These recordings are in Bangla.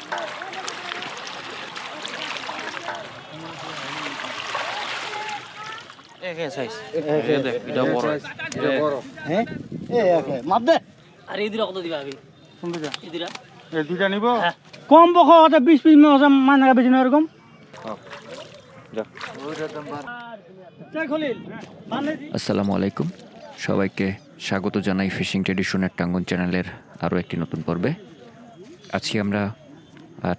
কম বক 20 পিস মানে বেশি না এরকম। আসসালামু আলাইকুম, সবাইকে স্বাগত জানাই ফিশিং ট্রেডিশনের টাঙ্গন চ্যানেলের আরও একটি নতুন পর্বে। আজকে আমরা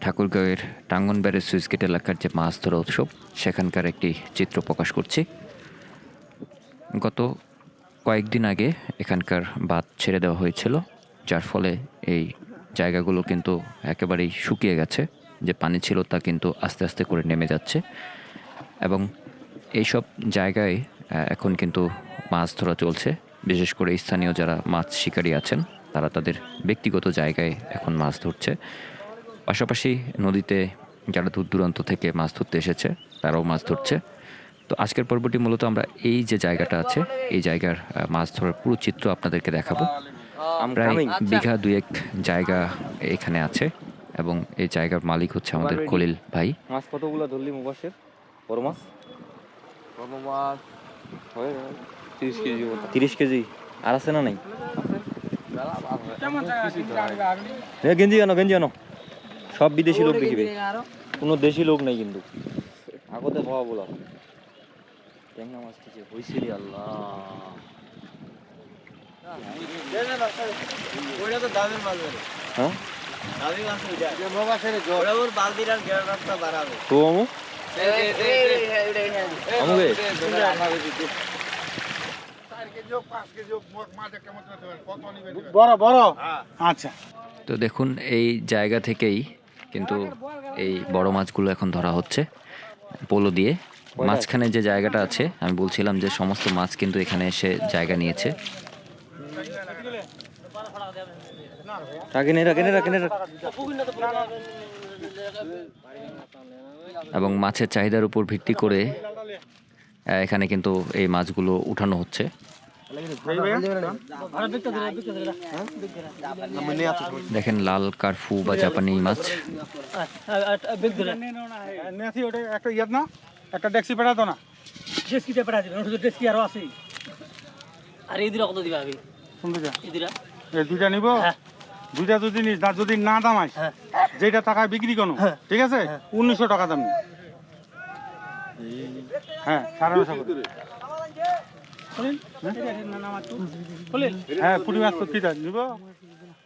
ঠাকুরগাঁওয়ের টাঙ্গনবাড়ির সুইচগেট এলাকার যে মাছ ধরা উৎসব সেখানকার একটি চিত্র প্রকাশ করছি। গত কয়েকদিন আগে এখানকার বাঁধ ছেড়ে দেওয়া হয়েছিল, যার ফলে এই জায়গাগুলো কিন্তু একেবারেই শুকিয়ে গেছে। যে পানি ছিল তা কিন্তু আস্তে আস্তে করে নেমে যাচ্ছে এবং এইসব জায়গায় এখন কিন্তু মাছ ধরা চলছে। বিশেষ করে স্থানীয় যারা মাছ শিকারী আছেন তারা তাদের ব্যক্তিগত জায়গায় এখন মাছ ধরছে। পাশাপাশি নদীতে যারা দূর দূরান্ত থেকে মাছ ধরতে এসেছে তারাও মাছ ধরছে। তো আজকের পর্বটি মূলত আমরা এই যে জায়গাটা আছে এই জায়গার মাছ ধরার পুরো চিত্র আপনাদেরকে দেখাবো। প্রায় বিঘা দুয়েক জায়গা এখানে আছে এবং এই জায়গার মালিক হচ্ছে আমাদের খলিল ভাই। মাছ কতগুলো ধরলি মুবাসের? বড় মাছ 30 কেজি। আর আছে না নাই? গেঞ্জি আনো সব বিদেশি লোক দেখিবে, কোনো দেশি লোক নাই কিন্তু। আগতে হওয়া বলা ট্যাংরা মাছ কিছু হয়েছে রে আল্লাহ। হ্যাঁ আচ্ছা, তো দেখুন এই জায়গা থেকেই কিন্তু এই বড় মাছগুলো এখন ধরা হচ্ছে পোলো দিয়ে। মাঝখানে যে জায়গাটা আছে আমি বলছিলাম যে সমস্ত মাছ কিন্তু এখানে এসে জায়গা নিয়েছে। এবং মাছের চাহিদার উপর ভিত্তি করে এখানে কিন্তু এই মাছগুলো উঠানো হচ্ছে। দেখেন লাল কার্ফু বা জাপানি মাছ। একটা ট্যাক্সি পেটাতো না, ডেস্কিতে পেটা দিবেন, ওটা তো ডেস্কি আরো আছে। আর এই দুটা কত দিবা আগে? শুনতে যা, এই দুটা এই দুইটা নিব। হ্যাঁ। দুইটা যদি নিস, যদি না দামাইস, হ্যাঁ। যেটা টাকায় বিক্রি করো, হ্যাঁ। ঠিক আছে, 1900 টাকা দাম। হ্যাঁ 950 করে। হ্যাঁ পুরি মাছ তো কি দাম নিব?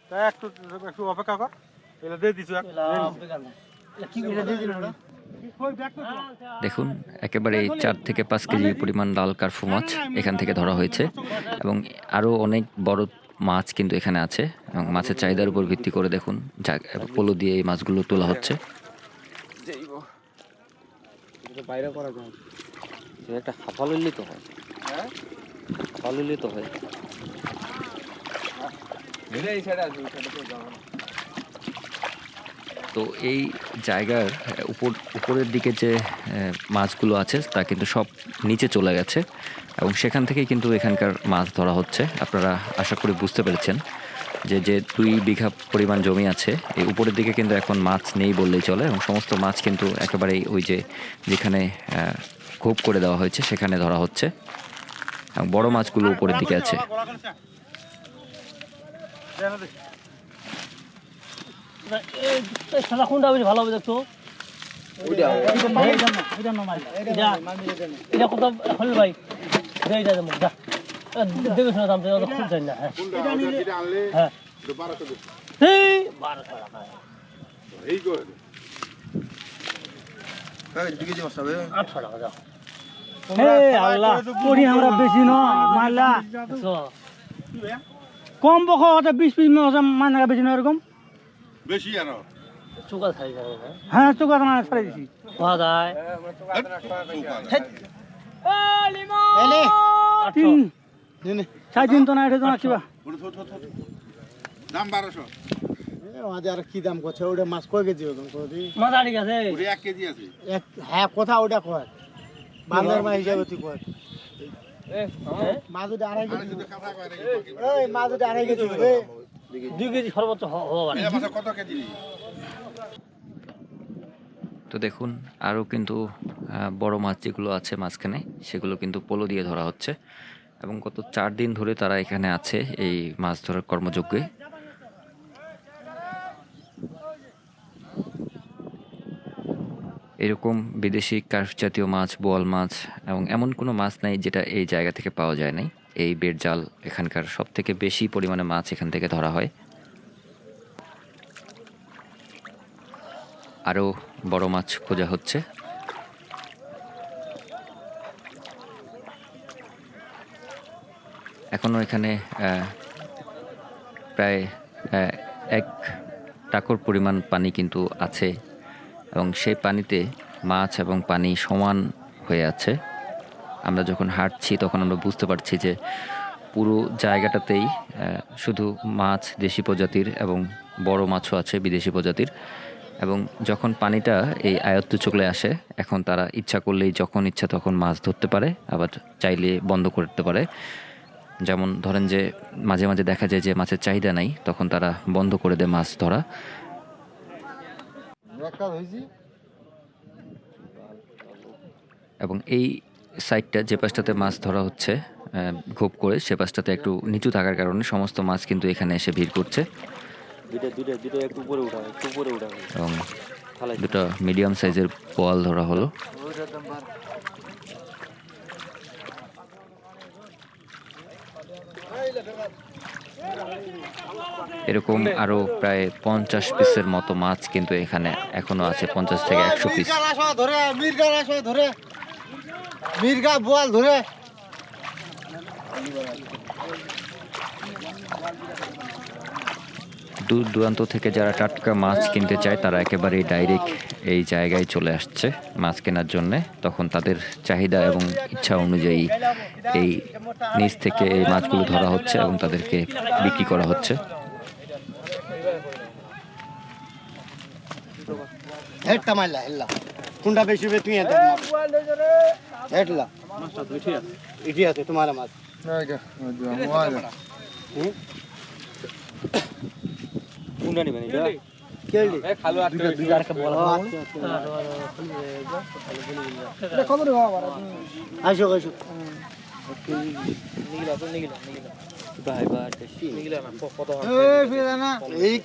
তা একটু একটু অপেক্ষা কর, এটা দিয়ে দিছো। দেখুন একেবারে 4 থেকে 5 কেজি পরিমাণ লাল কার্ফু মাছ এখান থেকে ধরা হয়েছে এবং আরও অনেক বড় মাছ কিন্তু এখানে আছে এবং মাছের চাহিদার উপর ভিত্তি করে দেখুন পোলো দিয়ে এই মাছগুলো তোলা হচ্ছে। বাইরে করা যায়, একটা হাফা লইলে তো হয়। হাফা লইলে তো হয়। তো এই জায়গার উপরের দিকে যে মাছগুলো আছে তা কিন্তু সব নিচে চলে গেছে এবং সেখান থেকে কিন্তু এখানকার মাছ ধরা হচ্ছে। আপনারা আশা করি বুঝতে পেরেছেন যে 2 বিঘা পরিমাণ জমি আছে, এই উপরের দিকে কিন্তু এখন মাছ নেই বললেই চলে এবং সমস্ত মাছ কিন্তু একেবারেই ওই যে যেখানে খোপ করে দেওয়া হয়েছে সেখানে ধরা হচ্ছে এবং বড় মাছগুলো উপরের দিকে আছে। কোনটা বেশি ভালো হবে দেখছো? এটা কত হল ভাই? দেখে শোনা দাম খুব চাই না। হ্যাঁ 1200 টাকা। 800 টাকা দাও। আল্লাহ আমরা বেশি নয়লা কম বক 20 পিস মানে বেশি না এরকম বেশি আরো চুকা ছাড়ি যাবে। হ্যাঁ চুকা না ছাড়াই দিছি। পাওয়া যায় দিন তো না এটা তো না কিবা দাম 1200। আমাদের আর কি দাম করছে? ওটা মাছ কয় কেজি ওজন করে দিই? মাথা ঠিক আছে, 1 কেজি আছে। হ্যাঁ কথা ওটা কয় বাংলার মাছ হিসাবে তুই কয় মাছ ওটা 2.5 কেজি। এই মাছ ওটা 2.5 কেজি হবে। 2 কেজি সর্বোচ্চ হওয়া এই মাছ কত কেজি? তো দেখুন আরও কিন্তু বড় মাছ যেগুলো আছে মাঝখানে সেগুলো কিন্তু পোলো দিয়ে ধরা হচ্ছে এবং গত 4 দিন ধরে তারা এখানে আছে এই মাছ ধরার কর্মযজ্ঞে। এরকম বিদেশি কার্প জাতীয় মাছ, বোয়াল মাছ এবং এমন কোনো মাছ নাই যেটা এই জায়গা থেকে পাওয়া যায় নাই। এই বেড় জাল এখানকার সব থেকে বেশি পরিমাণে মাছ এখান থেকে ধরা হয়। আরও বড় মাছ খোঁজা হচ্ছে। এখনও এখানে প্রায় 1 টাকর পরিমাণ পানি কিন্তু আছে এবং সেই পানিতে মাছ এবং পানি সমান হয়ে আছে। আমরা যখন হাঁটছি তখন আমরা বুঝতে পারছি যে পুরো জায়গাটাতেই শুধু মাছ দেশি প্রজাতির এবং বড় মাছও আছে বিদেশি প্রজাতির। এবং যখন পানিটা এই আয়ত্ত চলে আসে এখন তারা ইচ্ছা করলেই যখন ইচ্ছা তখন মাছ ধরতে পারে, আবার চাইলে বন্ধ করতে পারে। যেমন ধরেন যে মাঝে মাঝে দেখা যায় যে মাছের চাহিদা নাই, তখন তারা বন্ধ করে দেয় মাছ ধরা। এবং এই সাইডটা যে পাশটাতে মাছ ধরা হচ্ছে ঘোপ করে, সে পাশটাতে একটু নিচু থাকার কারণে সমস্ত মাছ কিন্তু এখানে এসে ভিড় করছে। একটু উপরে উঠা, এবং দুটো মিডিয়াম সাইজের বোয়াল ধরা হলো। এরকম আরো প্রায় 50 পিসের মতো মাছ কিন্তু এখানে এখনো আছে, 50 থেকে 100 পিস। মির্গা বোয়াল ধরে দূর দূরান্ত থেকে যারা টাটকা মাছ কিনতে চায় তারা একেবারেই ডাইরেক্ট এই জায়গায় চলে আসছে মাছ কেনার জন্যে। তখন তাদের চাহিদা এবং ইচ্ছা অনুযায়ী এই নিচ থেকে এই মাছগুলো ধরা হচ্ছে এবং তাদেরকে বিক্রি করা হচ্ছে। হেডটা মারলা হেল্লা কোনটা বেশি হবে তুই এটা হেডলা মাছটা তো ইটি আছে তোমার মাছ কোনটা নিবেন এটা? কেলি খালু আর একটা বলা আসো আসো ভাই ভাই এই ফিরে না এই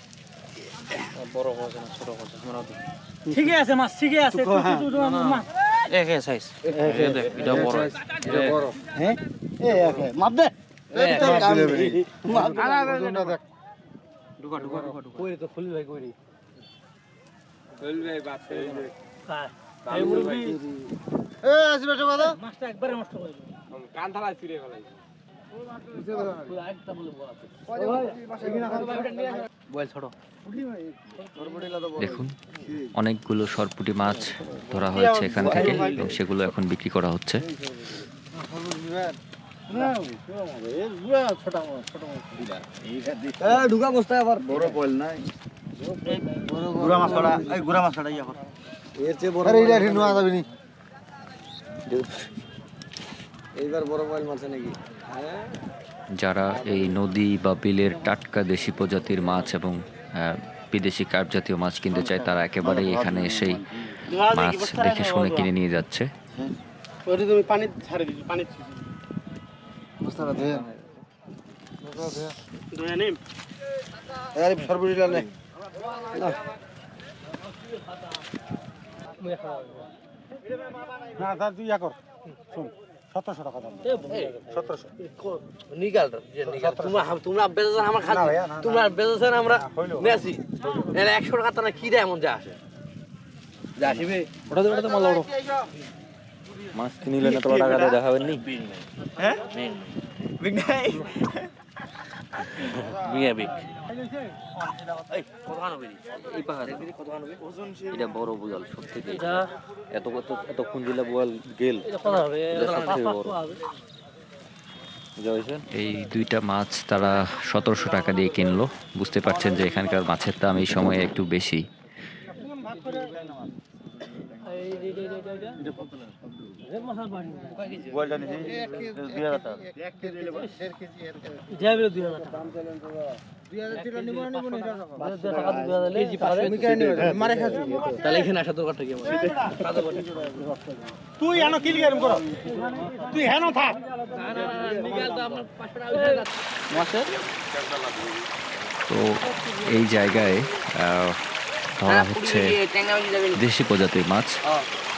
ঠিকই আছে মাছ, ঠিকই আছে। মাছ একে সাইজ এটা বড়, এটা বড়। হ্যাঁ এই একে মাপ দে মাপ দেখ ঢুকা কই তো ফুল ভাই কই এই মুরগি এ আসবে তো কথা মাছটা একবারে নষ্ট করে দিল। কান থালায় ছিঁড়ে ফেলাই। দেখুন অনেকগুলো সরপুঁটি মাছ ধরা হয়েছে এখান থেকে এবং সেগুলো এখন বিক্রি করা হচ্ছে। ঢুকা বস্তা আবার বড় বল নাই গুড়া মাছটা এই গুড়া মাছটা ইয়া কর এর চেয়ে বড় আরে এটা রিনো যাবে নি এইবার বড় বল মাছ নাকি যারা এই নদী বা বিলের টাটকা দেশি প্রজাতির মাছ এবং বিদেশি কার্প জাতীয় মাছ কিনতে চায় তারা একেবারেই এখানে এসেই মাছ দেখে শুনে কিনে নিয়ে যাচ্ছে। ওরে তুমি পানি ছাড়ে দিবি পানি বস্তাটা দে দয়া নেম আরে সরবুড়িলা নে না দাদা তুই ইয়া কর শুন 1700 টাকা দাম 1700 নিগাল যে নিগাল তোমরা বেজাছেন আমার খাচ্ছি, তোমরা বেজাছেন আমরা নেছি। এরা 100 টাকা তো না কি দেয় এমন যা আসে যা আসবে ওটা তো মাল ওড়ো। মাছ কিনিলে না তো টাকা দিয়ে দেখাবেন নি? হ্যাঁ বিগ নাই মিয়া বিক। এই কতখান হবে এই পাহাড়ে কতখান হবে ওজন এটা বড় বোয়াল সবথেকে। এটা এত খুঁজিলা বোয়াল গেল এটা কত হবে? এটা এটা সবথেকে 5 বড়। হবে। বুঝা হয়েছে? এই দুইটা মাছ তারা 1700 টাকা দিয়ে কিনলো। বুঝতে পারছেন যে এখানকার মাছের দাম এই সময়ে একটু বেশি। বলটা নিছি 2000 টাকা তাহলে এখানে আসা দরকারটা কি আমার? তুই এনো কি লিগাম কর তুই হেন থাক তো এই জায়গায় ধরা হচ্ছে দেশি প্রজাতির মাছ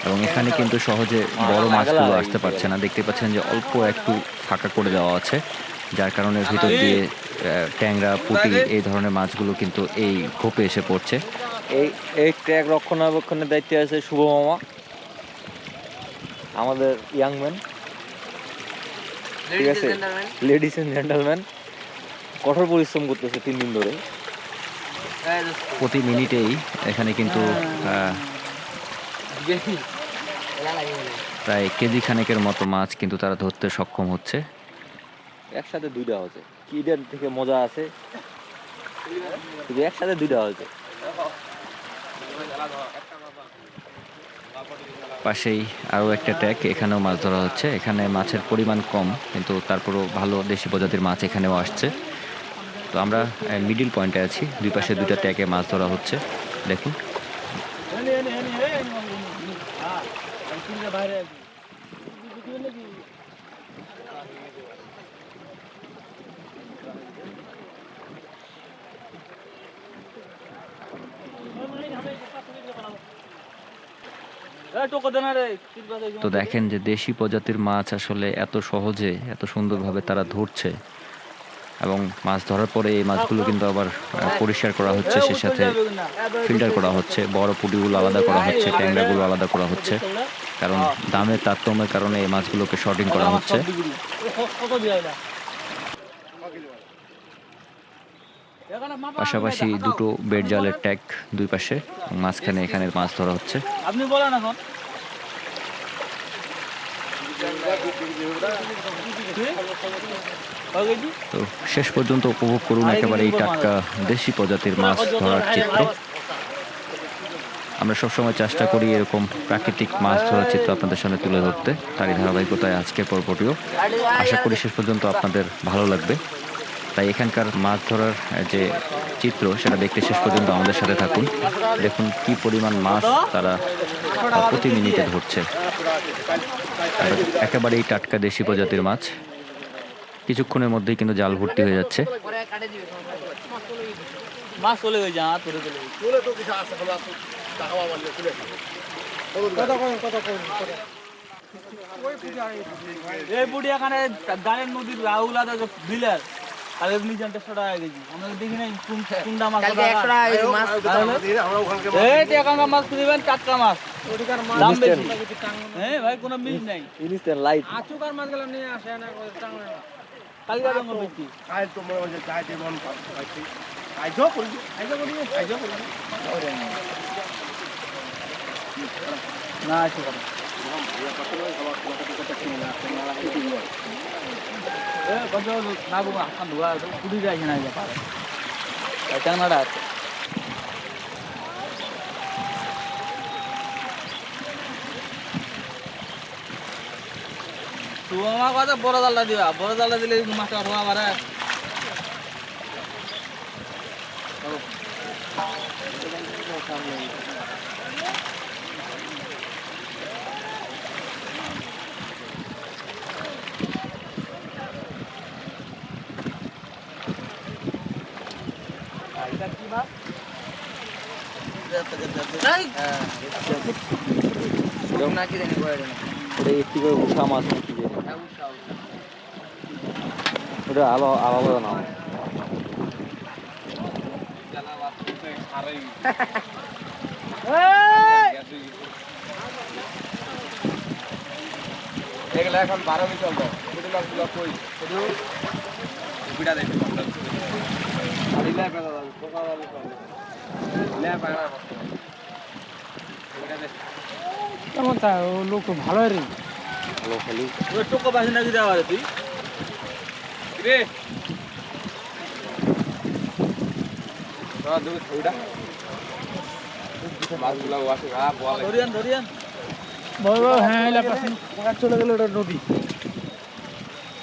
এবং এখানে কিন্তু সহজে বড় মাছগুলো আসতে পারছে না। দেখতে পাচ্ছেন যে অল্প একটু ফাঁকা করে দেওয়া আছে, যার কারণে ভিতর দিয়ে ট্যাংরা, পুঁটি এই ধরনের মাছগুলো কিন্তু এই খোপে এসে পড়ছে। এই ট্র্যাক রক্ষণাবেক্ষণের দায়িত্বে আছে শুভ মামা, আমাদের ইয়াং ম্যান, ঠিক আছে, লেডিস এন্ড জেন্টলম্যান। কঠোর পরিশ্রম করতেছে 3 দিন ধরে। প্রতি মিনিটেই এখানে কিন্তু প্রায় কেজি খানেকের মতো মাছ কিন্তু তারা ধরতে সক্ষম হচ্ছে। একসাথে 2টা হচ্ছে, কি এটার থেকে মজা আছে, শুধু একসাথে 2টা হচ্ছে। পাশেই আরও একটা ট্যাক, এখানেও মাছ ধরা হচ্ছে। এখানে মাছের পরিমাণ কম, কিন্তু তারপরও ভালো দেশি প্রজাতির মাছ এখানেও আসছে। তো আমরা মিডিল পয়েন্টে আছি, দুই পাশে 2টা ট্যাকে মাছ ধরা হচ্ছে। দেখুন তো দেখেন যে দেশি প্রজাতির মাছ আসলে এত সহজে এত সুন্দরভাবে তারা ধরছে, এবং মাছ ধরার পরে এই মাছগুলো কিন্তু আবার পরিষ্কার করা হচ্ছে, সে সাথে ফিল্টার করা হচ্ছে, বড় পুঁটিগুলো আলাদা করা হচ্ছে, ট্যাংরাগুলো আলাদা করা হচ্ছে, কারণ দামের তারতম্যের কারণে এই মাছগুলোকে শর্টিং করা হচ্ছে। পাশাপাশি 2টো বেড জালের ট্যাগ দুই পাশে, মাঝখানে এখানে মাছ ধরা হচ্ছে। আপনি বলেন এখন তো শেষ পর্যন্ত উপভোগ করুন একেবারে এই টাটকা দেশি প্রজাতির মাছ ধরার চিত্র। আমরা সবসময় চেষ্টা করি এরকম প্রাকৃতিক মাছ ধরার চিত্র আপনাদের সামনে তুলে ধরতে, তারই ধারাবাহিকতায় আজকের পর্বটিও। আশা করি শেষ পর্যন্ত আপনাদের ভালো লাগবে। তাই এখানকার মাছ ধরার যে চিত্র সেটা দেখতে শেষ পর্যন্ত আমাদের সাথে থাকুন। দেখুন কি পরিমাণ মাছ তারা প্রতি মিনিটে ধরছে, একেবারেই টাটকা দেশি প্রজাতির মাছ। কিছুক্ষণের মধ্যেই কিন্তু জাল ভর্তি হয়ে যাচ্ছে। মাছ চলে গেছে, আর ধরে চলে গেছে। চলে তো কিছু আছে হলো আছে টাকা মারলে চলে এই বুড়ি এখানে গানের নদীর রাহুলাদা বিলের আর এমনি 100 টাকা কেজি। আমরা দেখি নাই কুন্ডা মাছ, এই এখানকার মাছ খুঁজবেন, টাটকা মাছ, দাম বেশি। হ্যাঁ ভাই, কোনো মিল নাই। লাইট আচুকার মাছ গেলাম নিয়ে আসে না, কালকে জঙ্গল বেশি কাল তো মনে হচ্ছে চাই মন পাইছি আইজো করি না আসে না গো, হাত ধোয়া কুড়ি যাইছে না, পারে টানাটা আছে। তোমার কথা বড় জালটা দিবা, বড় জালটা দিলে মাছটা ধোয়া পারে। একটি করে উষা মাছ নাকি, ওটা আলাদা নাম। এগুলা এখন 12 মিনিট চলবে পুরো মাছগুলো কই বিড়া দেখতে আলি লে পেলা দাও পোকা দাও লে পাড়া বিড়া দেখ কেমন তা লোক ভালো রে, ভালো খালি ওই টোকা বাজে নাকি দেওয়া রে তুই রে দাও দুটো ছুড়া মাছগুলো ওয়াশে বলে ধরিয়ান হ্যাঁ চলে গেল এটা নদী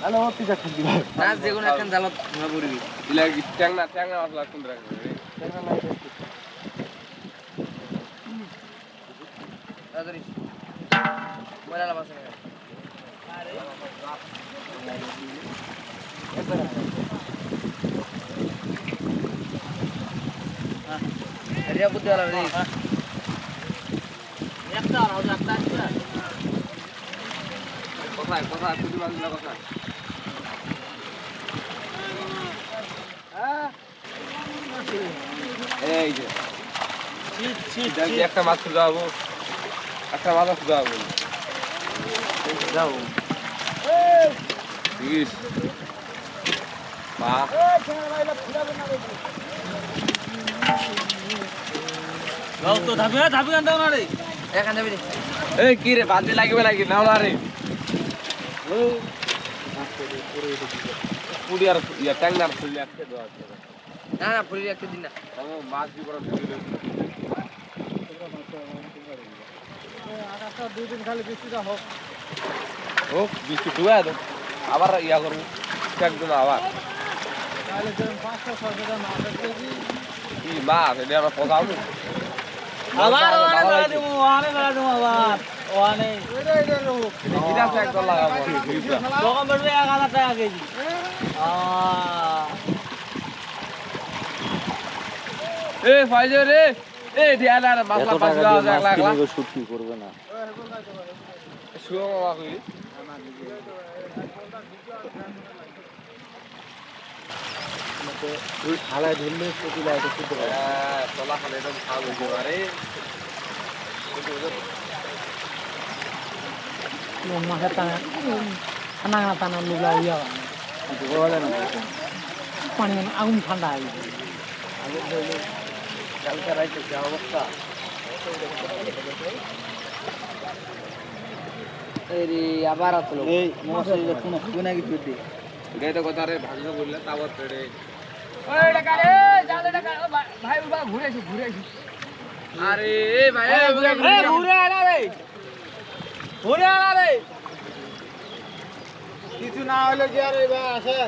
হ্যালো তুই যা খাবি ভাই না যেগুলো এখন জালত ধরা পড়বি ইলা ট্যাংনা মাছ লাগতুন রাখবে তাড়াতাড়ি বলা মাছ রিয়া বুদ্ধি वाला রে একটা আর একটা কোথায় কুটি মাছগুলো কোথায় এই যে দেখি একটা মাছ খুঁজে যাবো একটা মাছ খুঁজে যাবো যাও ইস মা যাও তো ধাপি আনতে না রে এখান যাবি রে এই কি রে বাদি লাগবে নাকি নাও না রে পুরি আর ইয়া ট্যাংনার ফুলে একটা দেওয়া আছে না না পুরি একটা দিন না ও মাছ দি বড় দিলে আকাশটা 2 দিন খালি বৃষ্টিটা হোক ও বৃষ্টি ডুবা দাও আবার ইয়া করব একদম আবার তাহলে যেন 500-600 মাছ আছে কি মাছ এটা আমরা পচাবো আবার ওখানে বেড়া দিমু আবার ওখানে এটা লোক এটা তো একদম লাগাবো দোকান পড়বে 1000 টাকা কেজি এ ফাইজে রে এ ধিয়ালা মাছলা পাঁচ গাও এক লাখ লাখ শুটকি করবে না শুও মামা কই তুই খালায় ধরলে প্রতি লাইটে শুদ্ধ হয় হ্যাঁ তোলা খালে তো খাও হইছে আরে মাছের টানা টানা টানা লুলা ইয়া বলে না পানি আগুন ঠান্ডা হয়ে গেছে কালকে রাইতে কি অবস্থা এই আবার আসলো এই মশাই কোন কোনা কি দিতে এটাই তো কথা রে ভাগ্য বললে তাবত রে ওই টাকা রে জালে টাকা ভাই বাবা ঘুরে আসি আরে ভাই ঘুরে আনা রে কিছু না হলে কি আর এবার আসে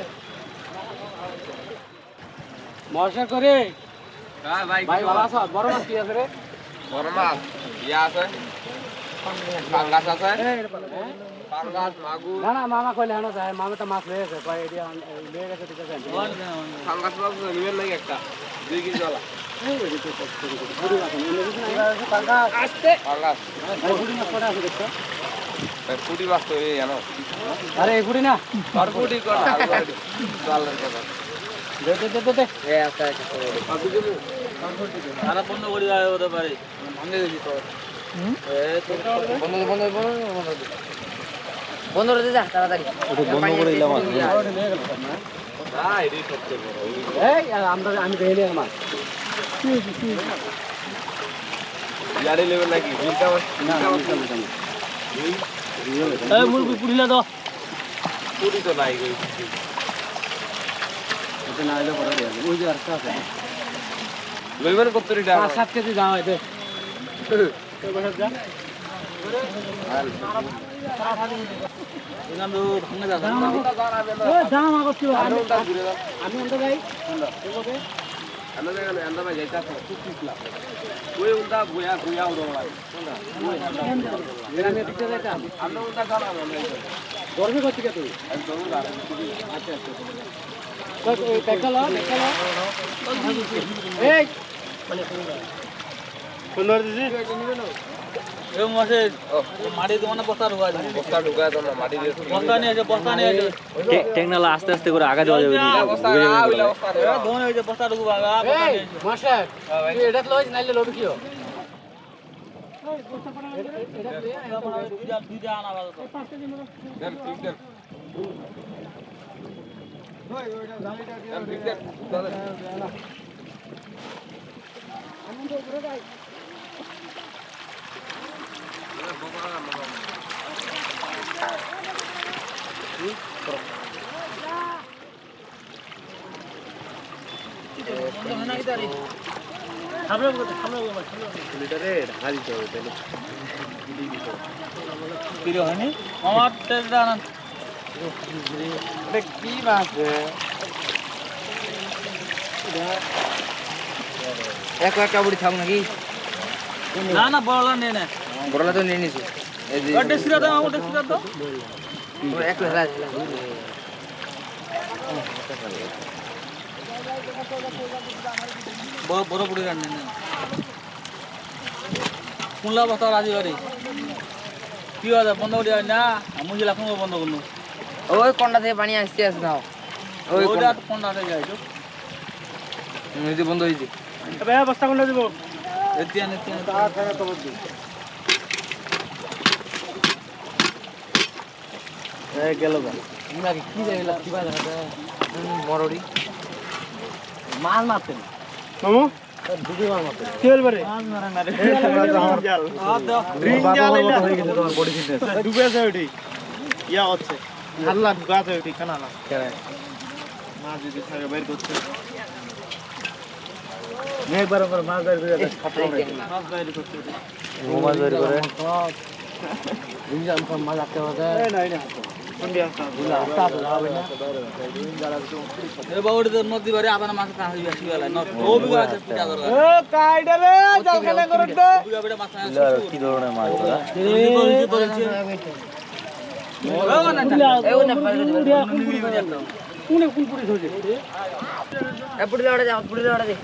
মশা করে হ্যাঁ ভাই ভাই ভালো আছো বড় মাছ কি আছে রে বড় মাছ ইয়া আছে পাঙ্গাস আছে পাঙ্গাস মাগুর না না মামা কইলে হানো যায় মামা তো মাছ লয়ে গেছে কই এডিয়া লয়ে গেছে ঠিক আছে পাঙ্গাস মাছ নিবেন নাকি একটা 2 কেজি ওলা আসতে পাঙ্গাস পুরি মাছ পড়া আছে দেখছো পুটি মাছ তো এই জানো আরে এই পুরি না আর পুটি কর ডালের কথা দে এ আচ্ছা আপনি দেবো সারা বন্ধ করে যায় হতে পারে ভাঙে গেছি তো বন্ধ করে দে যা তাড়াতাড়ি বন্ধ করে দিলাম না এটাই সবচেয়ে বড় এই আমি দেইনি মাছ ইয়ারে লেভেল নাকি বিলটা না এই মুরগি পুড়িলা দাও পুটি তো নাই গই এটা না হলে পড়া দেবে ওই যে আরেকটা আছে লইবেন কত রিটা 5-7 কেজি দাম হয় দে দাম আগত ছিল আমি অন্ত ভাই আমরা যাইতা ওই উন্ডা বুয়া উড়া আমি দিতে যাইতাম আমরা উন্ডা জানা গরমে করছি কে তুই একদম আচ্ছা এই সুন্দর দিদি এই মাসে মাটি দোকানে বস্তা ঢুকা দিই বস্তা ঢুকা দাও না মাটি দিয়ে বস্তা নিয়ে এসে টেকনালা আস্তে আস্তে করে আগা দেওয়া যাবে বস্তা আইলা বস্তা রে দোকানে এসে বস্তা ঢুকবা এই মাস্টার তুই এটা লইছ নাইলে লবি কিও দুইটা আনা বাজে তো দেন ঠিক দেন দেন ঠিক দেন লিটারে ঢাকা দিতে হবে তাহলে কি হয়নি আমার তেলটা না এটা কি মাছ এক একটা বুড়ি থাক নাকি না না বড়লা নে না বড়লা তো নিয়ে নিছি এই যে ওটা সিরা দাও ওটা সিরা দাও এক হেলা বড় বড় বুড়ি রান্না না কোনলা বস্তা রাজি বাড়ি কি হয় বন্ধ করে না মুজি লাখ বন্ধ করলো ওই কোনটা থেকে পানি আসছে আছে নাও ওইটা কোনটা থেকে যায় তো নদী বন্ধ হয়েছে বস্তা কোনটা দিব এতিয়ান এতিয়ান গেল গা কি জানি কি বাজে মরড়ি মাল মারতেন মামু দুটো মাল মারতেন কি হল বারে ডুবে আছে ওইটি ইয়া হচ্ছে হাল্লা ঢুকা আছে ওইটি কানা না মাছ যদি থাকে বের করছে একবার মাছ ধরে মাছ বাইর করছে মোবাইল ধরে করে মাল রাখতে হবে এ বাউড়ি তো নদী বাড়ি আবার মাছ কা হই বেশি গলা নট ও বিঘা আছে পূজা করবা এ কাইডা রে জাল খেলা করতে বিঘা বেটা মাছ কি ধরনের মাছ ওরা পুড়ি লড়ে যাও পুড়ি লড়ে দে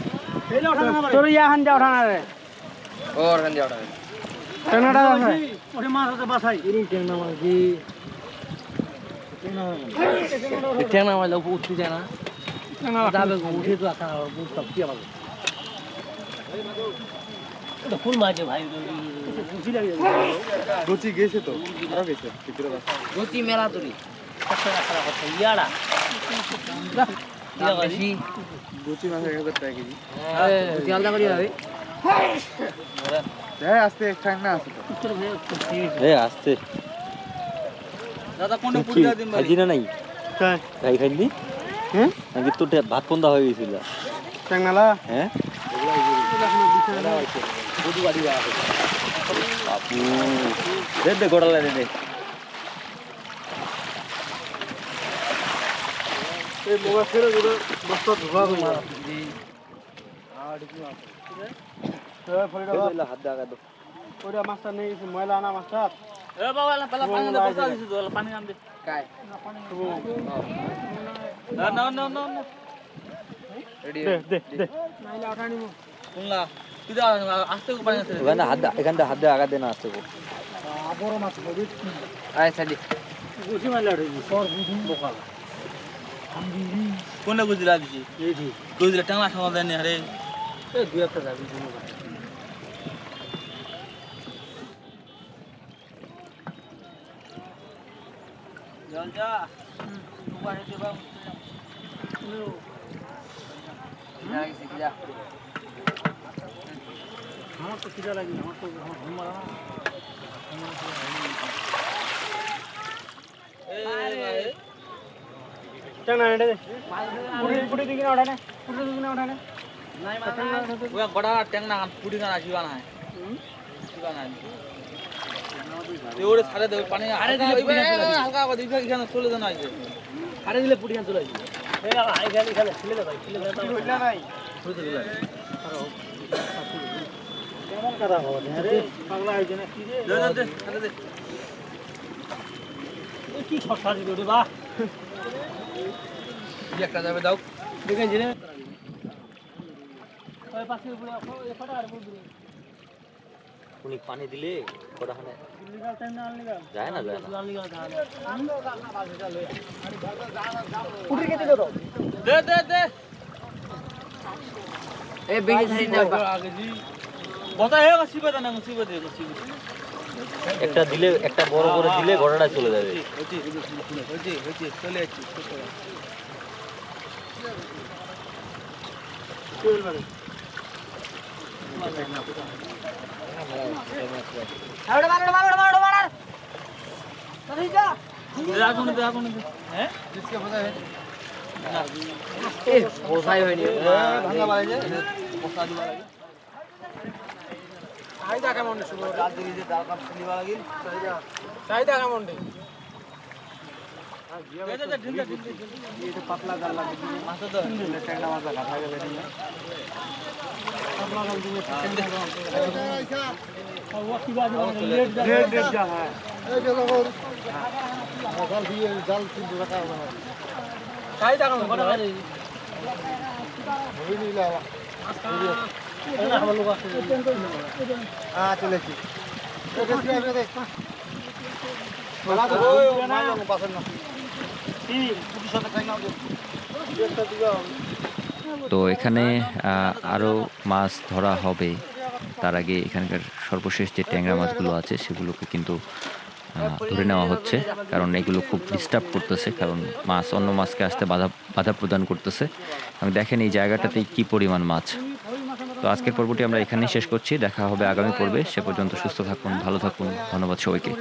তোর ইয়া হান যা উঠানা রে ওর কান যাও টেনাটা আছে ওরে মাছ আছে বাছাই ট্যাংরা মাছ কি ট্যাংরা মাছ উঠতে যায় না যাবে উঠে তো আসা বুঝতাম কি আমার ফুল মাঝে ভাই রুচি গেছে তো আরো গেছে ভিতরে বাস গতি মেলা তুরি ইয়াড়া বেশি রুচি মাছ 1000 টাকা কেজি গতি আলাদা করি হবে হ্যাঁ আস্তে ঠান্ডা না আছে তো এ আসতে দাদা কোনটা পূজা দিন বাড়ি না নাই কাই খাই খাইনি হ্যাঁ নাকি তো ভাত পন্দা হয়ে গেছিল টাংনালা হ্যাঁ দে দে গোড়ালা দে দে এই মোবাইল ছেড়ে দিলে বস্তা ধোয়া হয়ে যাবে হাত দাগা দো ওটা মাছটা নেই গেছে ময়লা আনা মাছটা এ বাবা না পেলা পানি দে বসা দিছি তো পানি আন দে কাই না না না না না রেডি দে দে শুনলা কি দা আস্তে করে পানি আছে এখানে হাত দে আগা দে না আস্তে করে বড় মাছ হবে আয় সাদি গুছি মাইলা রে সর বুঝি বোকাল কোনটা গুজরা দিছি এইটি গুজরা টাংলা খাওয়া দেন আরে এই দুই একটা যাবি জল যা তোমার হেতে বা না গেছে যা আমার তো খিদা লাগি আমার তো আমার ঘুম মারা এ ভাই টাংনা এটা দে পুরি দিকে না ওঠানে পুরি দিকে না ওঠানে ওয়া বড়া ট্যাংনা পুডি গানা জিবা না জিবা না এ ওরে ছাড়ে দে পানি আরে দিলে হালকা করে দিবে এখানে চলে দেন আইছে আরে দিলে পুড়ি চলে আসবে এই এখানে এখানে ছিলে দে ভাই ছিলে দে হইলা নাই কেমন কথা হবে আরে পাগলা হইছে না কি রে দে দে দে দে এই কি ছটফট দিবে বাহ একটা যাবে দাও দেখেন জিনে ওই পাশে উপরে এই ফটো আর বল দিলে উনি পানি দিলে কোড়াখানে লিগাল টাইম না লিগাল যায় না লাল লিগা তাহলে দে দে দে এই বেশি ধারি না আগে জি বতা হে সিবে না সিবে দে সিবে একটা দিলে একটা বড় করে দিলে ঘোড়াটা চলে যাবে হইছে চলে যাচ্ছে চল বারে হ্যাঁ এই বোঝাই হয়নি ভাঙা মারা যায় বস্তা দিবা লাগে চাহিদা কেমন চাহিদা কেমন পাতলা জাল লাগে মাছ তো ট্যাংরা মাছ কাটা গেলে চলেছি তো এখানে আরও মাছ ধরা হবে। তার আগে এখানকার সর্বশেষ যে ট্যাংরা মাছগুলো আছে সেগুলোকে কিন্তু ধরে নেওয়া হচ্ছে, কারণ এগুলো খুব ডিস্টার্ব করতেছে, কারণ মাছ অন্য মাছকে আসতে বাধা প্রদান করতেছে। এবং দেখেন এই জায়গাটাতে কি পরিমাণ মাছ। তো আজকের পর্বটি আমরা এখানেই শেষ করছি, দেখা হবে আগামী পর্বে। সে পর্যন্ত সুস্থ থাকুন, ভালো থাকুন, ধন্যবাদ সবাইকে।